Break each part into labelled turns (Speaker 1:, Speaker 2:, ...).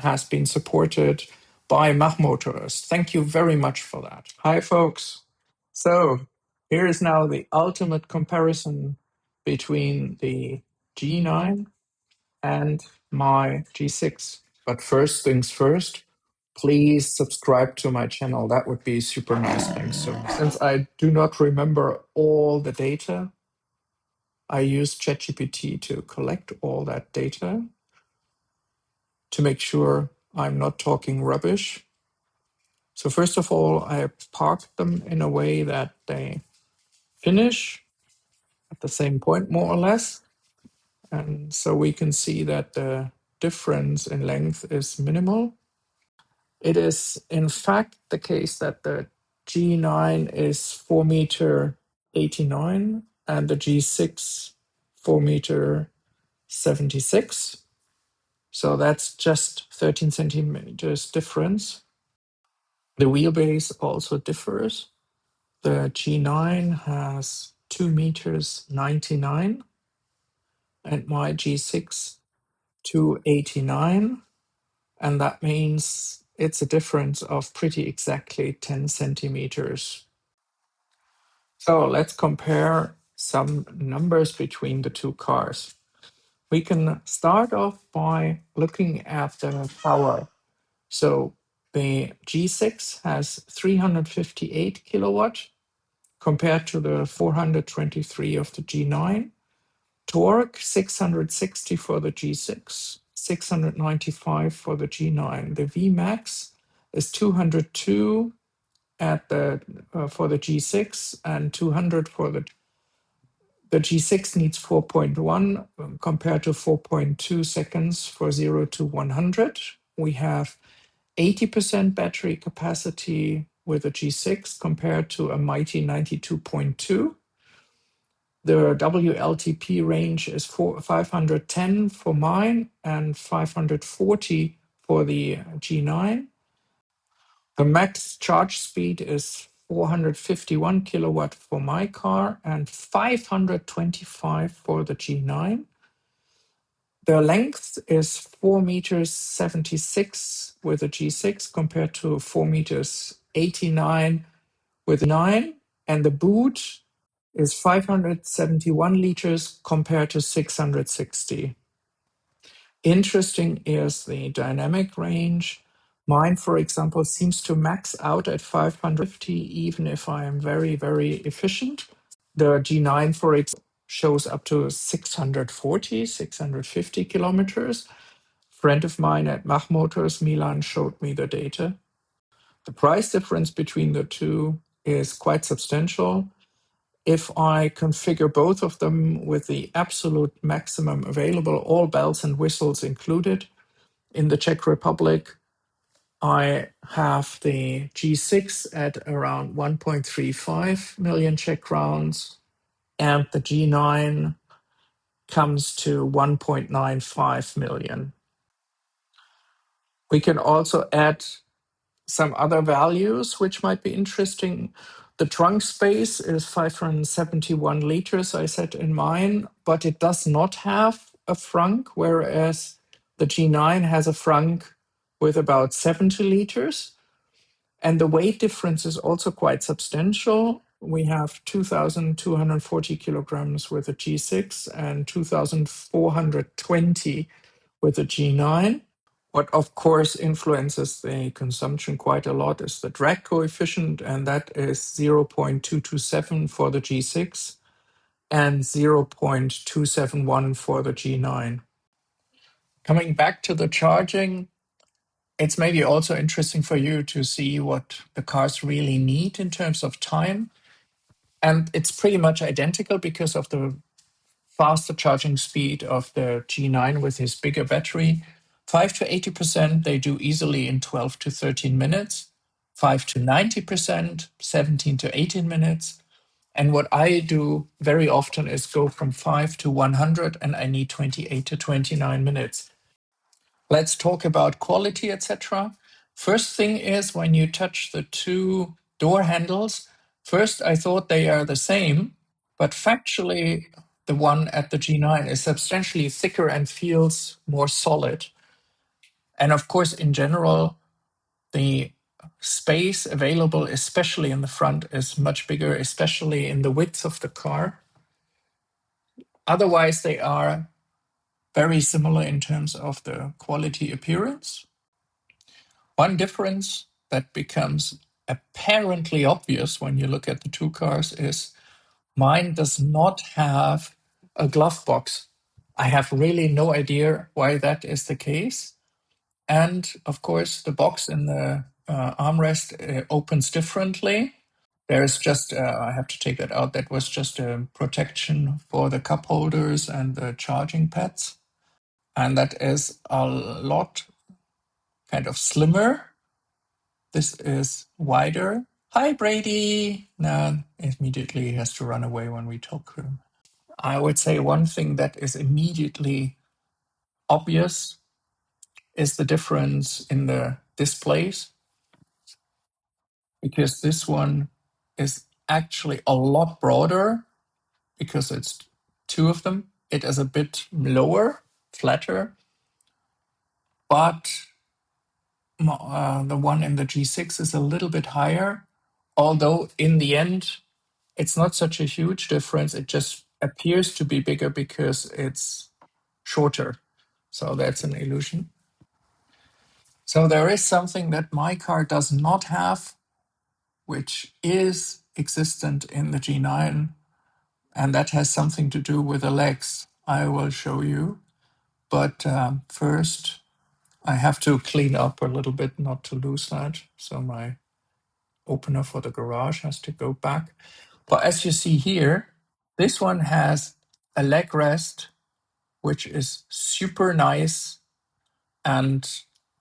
Speaker 1: has been supported by Machmotors. Thank you very much for that. Hi, folks. So here is now the ultimate comparison between the G9 and my G6. But first things first, please subscribe to my channel. That would be super nice. Thanks. So since I do not remember all the data, I use ChatGPT to collect all that data to make sure I'm not talking rubbish. So first of all, I parked them in a way that they finish at the same point, more or less. And so we can see that the difference in length is minimal. It is in fact the case that the G9 is 4 meter 89 and the G6 4 meter 76. So that's just 13 centimeters difference. The wheelbase also differs. The G9 has 2 meters 99 and my G6 289. And that means it's a difference of pretty exactly 10 centimeters. So let's compare some numbers between the two cars. We can start off by looking at the power. So the G6 has 358 kilowatt compared to the 423 of the G9. Torque 660 for the G6, 695 for the G9. The Vmax is 202 for the G6 and 200 for the G6 needs 4.1 compared to 4.2 seconds for 0 to 100. We have 80% battery capacity with a G6 compared to a mighty 92.2. The WLTP range is 510 for mine and 540 for the G9. The max charge speed is 451 kilowatt for my car and 525 for the G9. The length is 4 meters 76 with a G6 compared to 4 meters 89 with 9. And the boot is 571 liters compared to 660. Interesting is the dynamic range. Mine, for example, seems to max out at 550, even if I am very, very efficient. The G9, for example, shows up to 640, 650 kilometers. Friend of mine at Machmotors, Milan, showed me the data. The price difference between the two is quite substantial. If I configure both of them with the absolute maximum available, all bells and whistles included, in the Czech Republic, I have the G6 at around 1.35 million Czech crowns, and the G9 comes to 1.95 million. We can also add some other values which might be interesting. The trunk space is 571 liters, I said in mine, but it does not have a frunk, whereas the G9 has a frunk with about 70 liters. And the weight difference is also quite substantial. We have 2,240 kilograms with a G6 and 2,420 with a G9. What, of course, influences the consumption quite a lot is the drag coefficient, and that is 0.227 for the G6 and 0.271 for the G9. Coming back to the charging, it's maybe also interesting for you to see what the cars really need in terms of time. And it's pretty much identical because of the faster charging speed of the G9 with his bigger battery. 5 to 80% they do easily in 12 to 13 minutes. 5 to 90%, 17 to 18 minutes. And what I do very often is go from 5 to 100 and I need 28 to 29 minutes. Let's talk about quality, etc. First thing is when you touch the two door handles, first I thought they are the same, but factually the one at the G9 is substantially thicker and feels more solid. And of course, in general, the space available, especially in the front, is much bigger, especially in the width of the car. Otherwise, they are very similar in terms of the quality appearance. One difference that becomes apparently obvious when you look at the two cars is mine does not have a glove box. I have really no idea why that is the case. And of course, the box in the armrest opens differently. There's just, I have to take that out. That was just a protection for the cup holders and the charging pads. And that is a lot kind of slimmer. This is wider. Hi, Brady. Now, immediately he has to run away when we talk to him. I would say one thing that is immediately obvious is the difference in the displays, because this one is actually a lot broader because it's two of them. It is a bit lower, flatter, but the one in the G6 is a little bit higher, although in the end, it's not such a huge difference. It just appears to be bigger because it's shorter. So that's an illusion. So there is something that my car does not have, which is existent in the G9, and that has something to do with the legs. I will show you. But first, I have to clean up a little bit not to lose that. So my opener for the garage has to go back. But as you see here, this one has a leg rest, which is super nice. And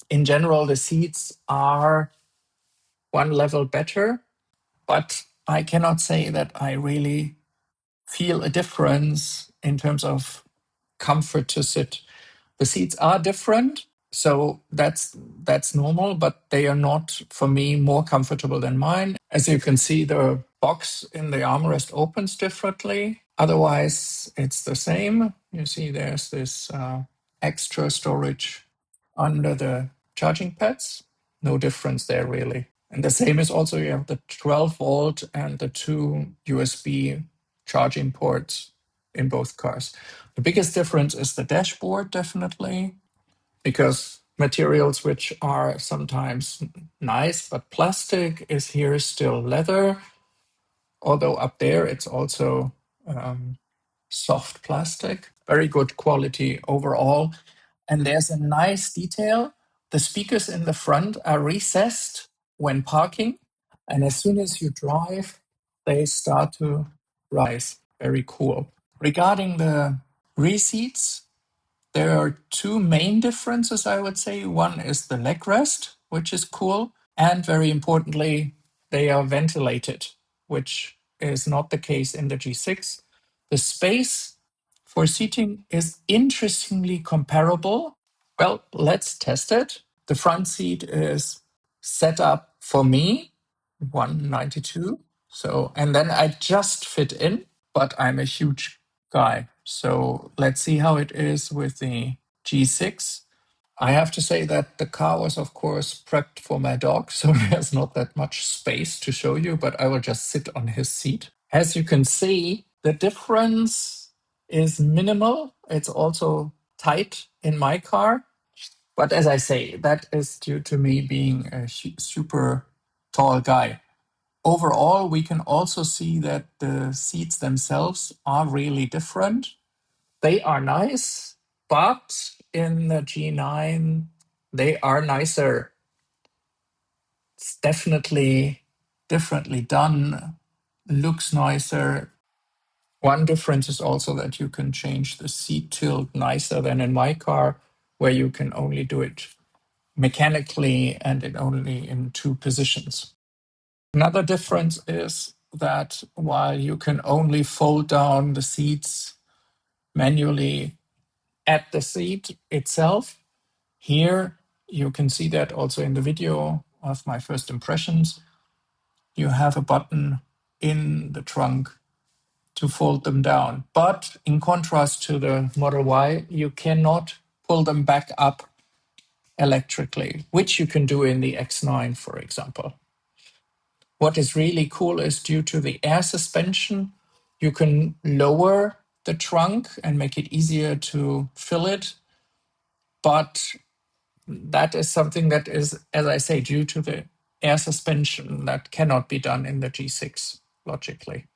Speaker 1: in general, the seats are one level better. But I cannot say that I really feel a difference in terms of comfort to sit. The seats are different, so that's normal, but they are not, for me, more comfortable than mine. As you can see, the box in the armrest opens differently. Otherwise, it's the same. You see there's this extra storage under the charging pads. No difference there, really. And the same is also, you have the 12 volt and the two USB charging ports in both cars. The biggest difference is the dashboard, definitely, because materials which are sometimes nice, but plastic is here still leather, although up there it's also soft plastic. Very good quality overall. And there's a nice detail. The speakers in the front are recessed when parking. And as soon as you drive, they start to rise. Very cool. Regarding the rear seats, there are two main differences, I would say. One is the leg rest, which is cool. And very importantly, they are ventilated, which is not the case in the G6. The space for seating is interestingly comparable. Well, let's test it. The front seat is set up for me, 192. So, and then I just fit in, but I'm a huge guy. So let's see how it is with the G6. I have to say that the car was, of course, prepped for my dog, so there's not that much space to show you, but I will just sit on his seat. As you can see, the difference is minimal. It's also tight in my car. But as I say, that is due to me being a super tall guy. Overall, we can also see that the seats themselves are really different. They are nice, but in the G9, they are nicer. It's definitely differently done, looks nicer. One difference is also that you can change the seat tilt nicer than in my car, where you can only do it mechanically and only in two positions. Another difference is that while you can only fold down the seats manually at the seat itself, here you can see that also in the video of my first impressions, you have a button in the trunk to fold them down. But in contrast to the Model Y, you cannot pull them back up electrically, which you can do in the X9, for example. What is really cool is due to the air suspension, you can lower the trunk and make it easier to fill it. But that is something that is, as I say, due to the air suspension that cannot be done in the G6 logically.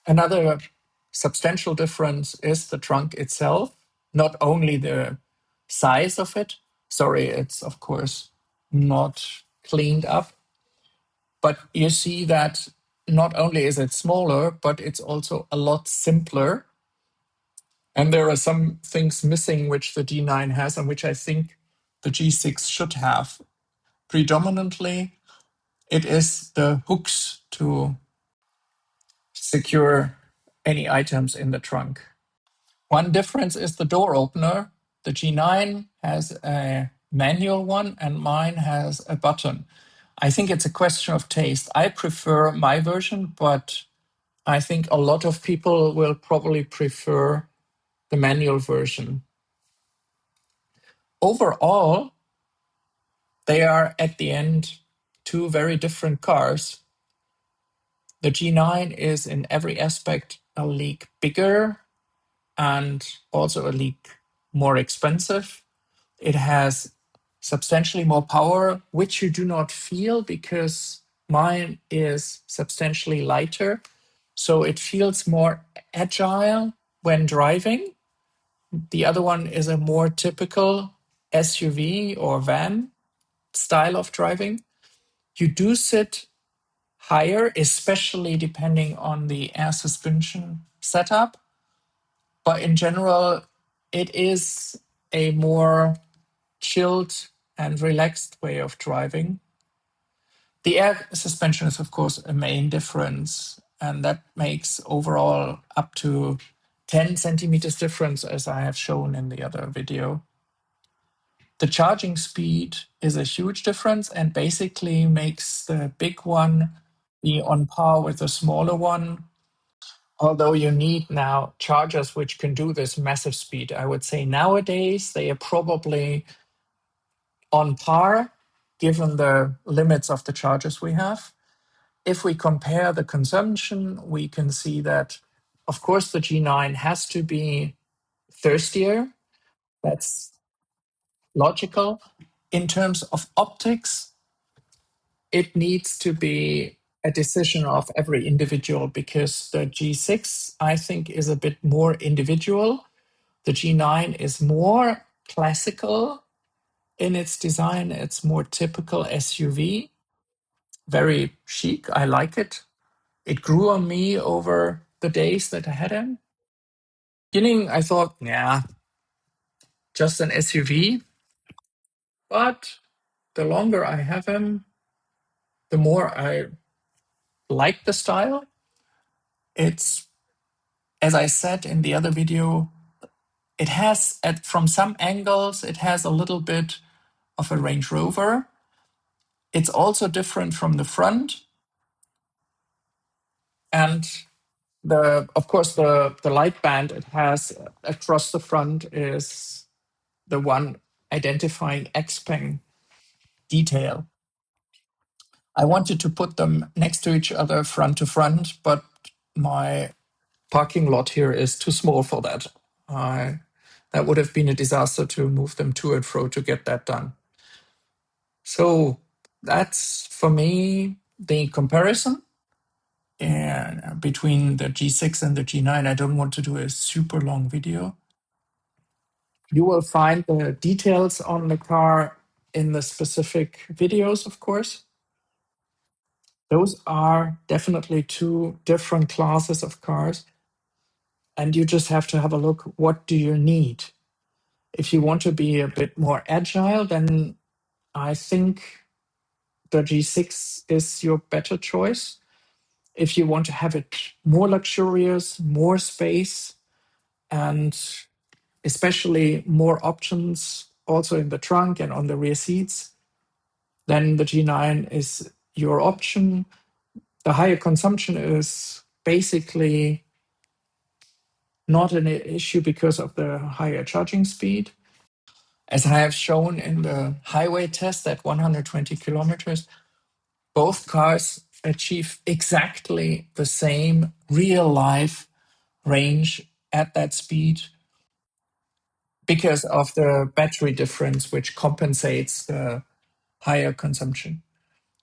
Speaker 1: Another substantial difference is the trunk itself, not only the size of it. Sorry, it's of course not cleaned up, but you see that not only is it smaller, but it's also a lot simpler. And there are some things missing which the D9 has and which I think the G6 should have. Predominantly, it is the hooks to secure any items in the trunk. One difference is the door opener. The G9 has a manual one and mine has a button. I think it's a question of taste. I prefer my version, but I think a lot of people will probably prefer the manual version. Overall, they are at the end two very different cars. The G9 is in every aspect a league bigger and also a league more expensive. It has substantially more power, which you do not feel because mine is substantially lighter. So it feels more agile when driving. The other one is a more typical SUV or van style of driving. You do sit higher, especially depending on the air suspension setup. But in general, it is a more chilled and relaxed way of driving. The air suspension is, of course, a main difference, and that makes overall up to 10 centimeters difference, as I have shown in the other video. The charging speed is a huge difference and basically makes the big one be on par with the smaller one. Although you need now chargers which can do this massive speed. I would say nowadays they are probably on par given the limits of the chargers we have. If we compare the consumption, we can see that, of course, the G9 has to be thirstier. That's logical. In terms of optics, it needs to be a decision of every individual because the G6, I think, is a bit more individual. The G9 is more classical in its design. It's more typical SUV, very chic. I like it. It grew on me over the days that I had him. Beginning, I thought, yeah, just an SUV. But the longer I have him, the more I like the style. It's, as I said in the other video, it has, from some angles, it has a little bit of a Range Rover. It's also different from the front. And of course, the light band it has across the front is the one identifying XPeng detail. I wanted to put them next to each other, front to front, but my parking lot here is too small for that. That would have been a disaster to move them to and fro to get that done. So that's, for me, the comparison between the G6 and the G9. I don't want to do a super long video. You will find the details on the car in the specific videos, of course. Those are definitely two different classes of cars. And you just have to have a look, what do you need? If you want to be a bit more agile, then I think the G6 is your better choice. If you want to have it more luxurious, more space, and especially more options also in the trunk and on the rear seats, then the G9 is your option. The higher consumption is basically not an issue because of the higher charging speed. As I have shown in the highway test at 120 kilometers, both cars achieve exactly the same real life range at that speed because of the battery difference, which compensates the higher consumption.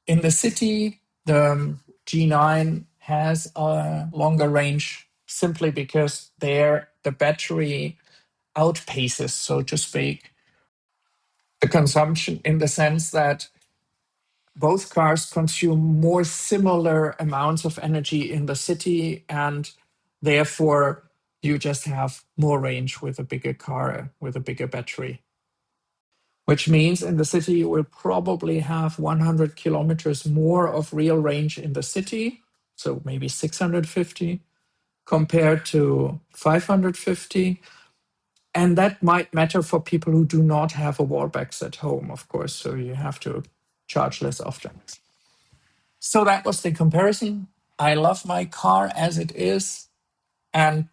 Speaker 1: In the city, the G9 has a longer range simply because there the battery outpaces, so to speak, the consumption in the sense that both cars consume more similar amounts of energy in the city, and therefore you just have more range with a bigger car with a bigger battery. Which means in the city you will probably have 100 kilometers more of real range in the city, so maybe 650 compared to 550. And that might matter for people who do not have a wall box at home, of course, so you have to charge less often. So that was the comparison. I love my car as it is. And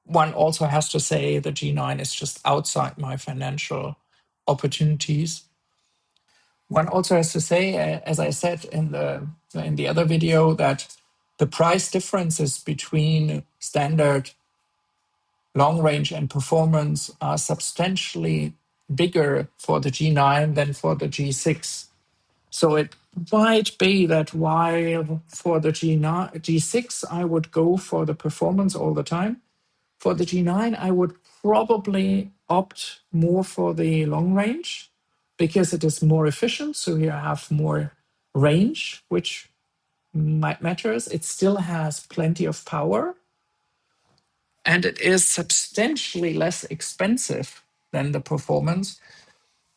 Speaker 1: one also has to say the G9 is just outside my financial opportunities. One also has to say, as I said in the other video, that the price differences between standard long range and performance are substantially bigger for the G9 than for the G6. So it might be that while for the G6, I would go for the performance all the time, for the G9, I would probably opt more for the long range because it is more efficient. So you have more range, which matters. It still has plenty of power, and it is substantially less expensive than the performance.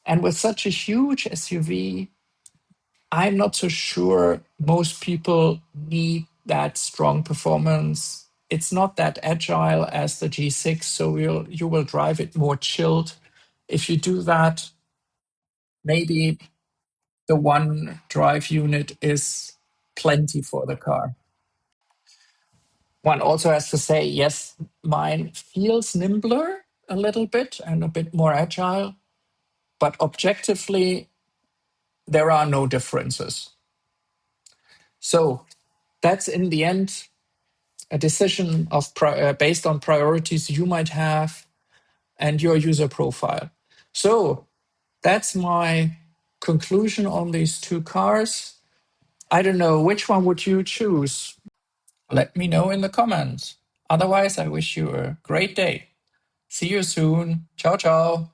Speaker 1: And with such a huge SUV, I'm not so sure most people need that strong performance. It's not that agile as the G6, so you will drive it more chilled. If you do that, maybe the one drive unit is plenty for the car. One also has to say, yes, mine feels nimbler a little bit and a bit more agile, but objectively, there are no differences. So that's in the end a decision of based on priorities you might have and your user profile. So that's my conclusion on these two cars. I don't know, which one would you choose? Let me know in the comments. Otherwise, I wish you a great day. See you soon. Ciao, ciao.